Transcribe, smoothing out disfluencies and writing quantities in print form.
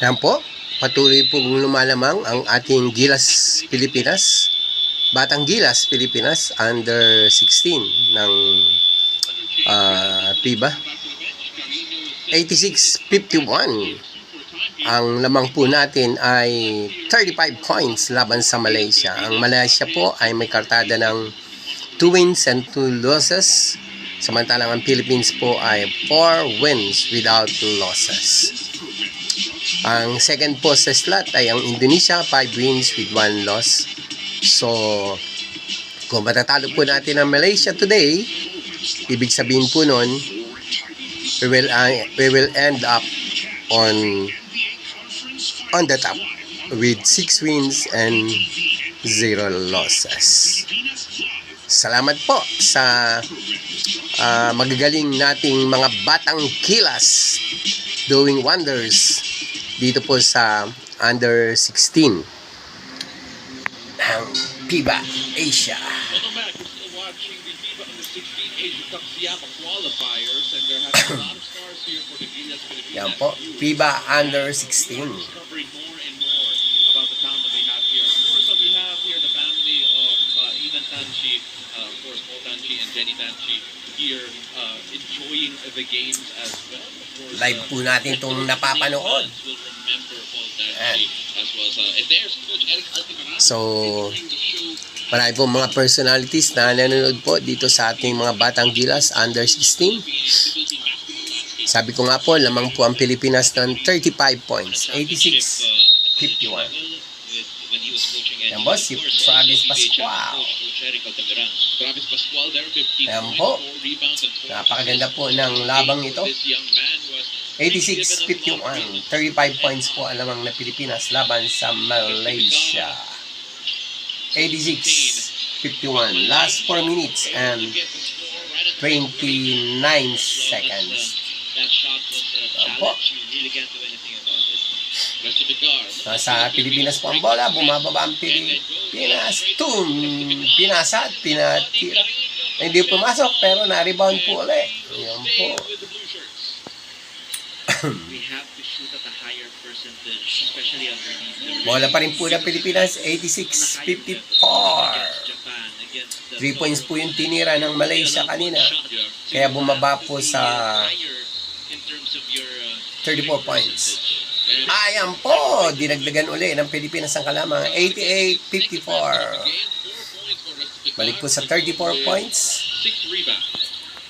Yan po, patuloy pong lumalamang ang ating Gilas Pilipinas, Batang Gilas Pilipinas under 16 ng FIBA. 86-51. Ang lamang po natin ay 35 points laban sa Malaysia. Ang Malaysia po ay may kartada ng 2 wins and 2 losses. Samantalang ang Philippines po ay 4 wins without losses. Ang second po sa slot ay ang Indonesia, 5 wins with 1 loss. So, kung matatalo po natin ang Malaysia today, ibig sabihin po nun, we will end up on the top with 6 wins and 0 losses. Salamat po sa magagaling nating mga batang Gilas doing wonders dito po sa under 16 ng FIBA Asia. Yan po, FIBA under 16. Live po natin itong napapanood. So, marami po mga personalities na nanonood po dito sa ating mga Batang Gilas under 16. Sabi ko nga po, lamang po ang Pilipinas ng 35 points, 86-51. Yan po, si Travis Pascual. Yan po, napakaganda po ng labang ito. 86-51, 35 points po ang lamang na Pilipinas laban sa Malaysia. 86-51, last 4 minutes and 29 seconds. Yan po. Sa Pilipinas po ang bola, bumababa ang Pilipinas. Pinasa at pinatira. Hindi pumasok pero na-rebound po ulit. Yan po. Bola pa rin po ng Pilipinas, 86-54. 3 points po yung tinira ng Malaysia kanina. Kaya bumaba po sa 34 points. Ayan po, dinagdagan uli ng Pilipinas ang kalamang, 88-54. Balik po sa 34 points.